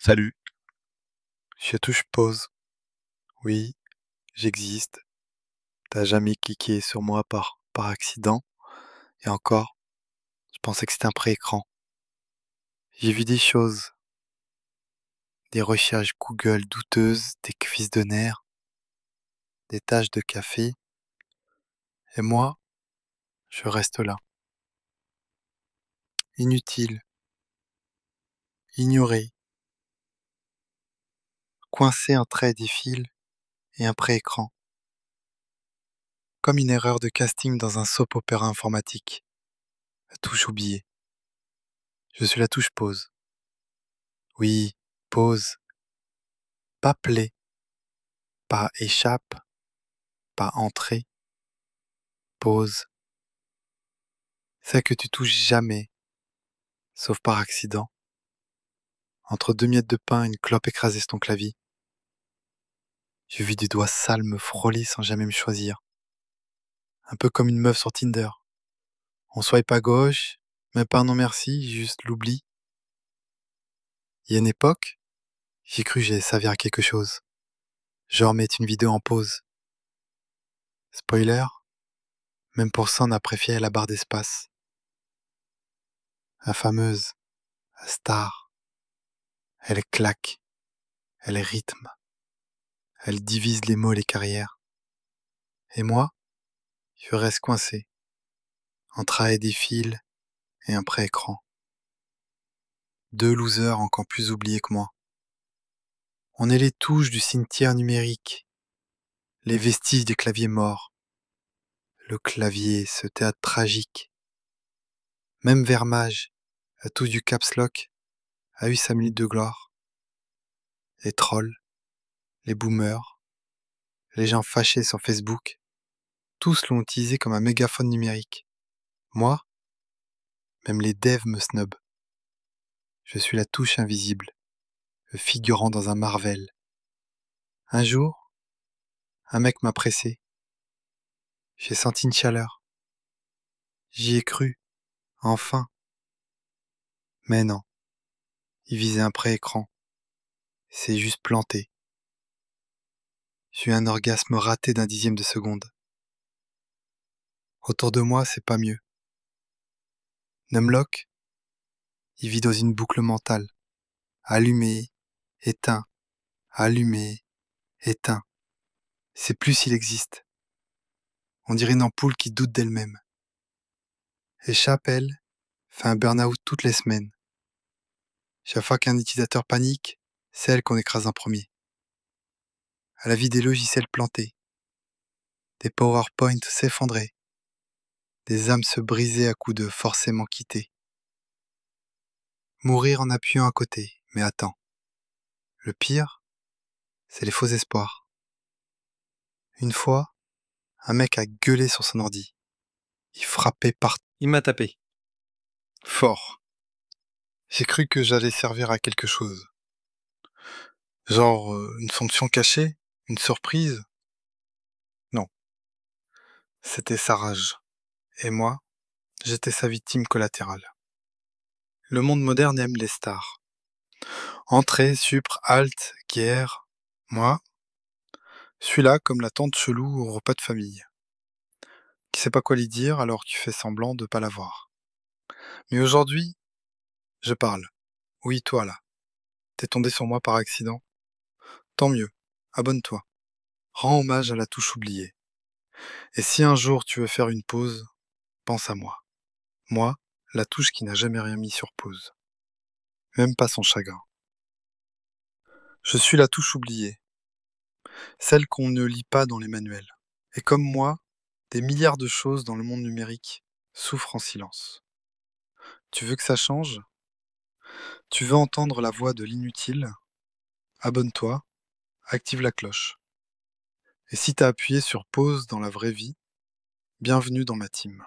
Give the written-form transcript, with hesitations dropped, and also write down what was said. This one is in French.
Salut. Je touche pause. Oui, j'existe. T'as jamais cliqué sur moi par accident. Et encore, je pensais que c'était un pré-écran. J'ai vu des choses, des recherches Google douteuses, des cuisses de nerfs, des taches de café. Et moi, je reste là. Inutile, ignoré, coincé entre des fils et un pré-écran. Comme une erreur de casting dans un soap opéra informatique. La touche oubliée. Je suis la touche pause. Oui, pause. Pas play, pas échappe, pas entrée. Pause. Celle que tu touches jamais, sauf par accident. Entre deux miettes de pain et une clope écrasée sur ton clavier. J'ai vu des doigts sales me frôler sans jamais me choisir. Un peu comme une meuf sur Tinder. On swipe à gauche, même pas un non merci, juste l'oubli. Il y a une époque, j'ai cru que j'allais servir à quelque chose. Genre mettre une vidéo en pause. Spoiler, même pour ça on a préféré la barre d'espace. La fameuse, la star. Elle claque, elle rythme, elle divise les mots et les carrières. Et moi, je reste coincé, entre A et des fils et un pré-écran. Deux losers encore plus oubliés que moi. On est les touches du cimetière numérique, les vestiges des claviers morts. Le clavier, ce théâtre tragique. Même Vermage, la touche du caps lock, a eu sa minute de gloire. Les trolls, les boomers, les gens fâchés sur Facebook, tous l'ont utilisé comme un mégaphone numérique. Moi, même les devs me snobent. Je suis la touche invisible, le figurant dans un Marvel. Un jour, un mec m'a pressé. J'ai senti une chaleur. J'y ai cru. Enfin. Mais non. Il visait un pré-écran. C'est juste planté. J'ai eu un orgasme raté d'un dixième de seconde. Autour de moi, c'est pas mieux. Numlock, il vit dans une boucle mentale. Allumé, éteint, allumé, éteint. C'est plus s'il existe. On dirait une ampoule qui doute d'elle-même. Et Chapelle fait un burn-out toutes les semaines. Chaque fois qu'un utilisateur panique, c'est elle qu'on écrase en premier. À la vie des logiciels plantés, des PowerPoint s'effondrer, des âmes se briser à coups de forcément quitter. Mourir en appuyant à côté, mais attends. Le pire, c'est les faux espoirs. Une fois, un mec a gueulé sur son ordi. Il frappait partout. Il m'a tapé. Fort. J'ai cru que j'allais servir à quelque chose. Genre une fonction cachée, une surprise. Non, c'était sa rage. Et moi, j'étais sa victime collatérale. Le monde moderne aime les stars. Entrée, supre, halte, guerre. Moi, je suis là comme la tante chelou au repas de famille, qui sait pas quoi lui dire alors tu fais semblant de pas la voir. Mais aujourd'hui, je parle. Oui, toi là. T'es tombé sur moi par accident. Tant mieux. Abonne-toi. Rends hommage à la touche oubliée. Et si un jour tu veux faire une pause, pense à moi. Moi, la touche qui n'a jamais rien mis sur pause. Même pas son chagrin. Je suis la touche oubliée. Celle qu'on ne lit pas dans les manuels. Et comme moi, des milliards de choses dans le monde numérique souffrent en silence. Tu veux que ça change? Tu veux entendre la voix de l'inutile? Abonne-toi, active la cloche. Et si t'as appuyé sur pause dans la vraie vie, bienvenue dans ma team.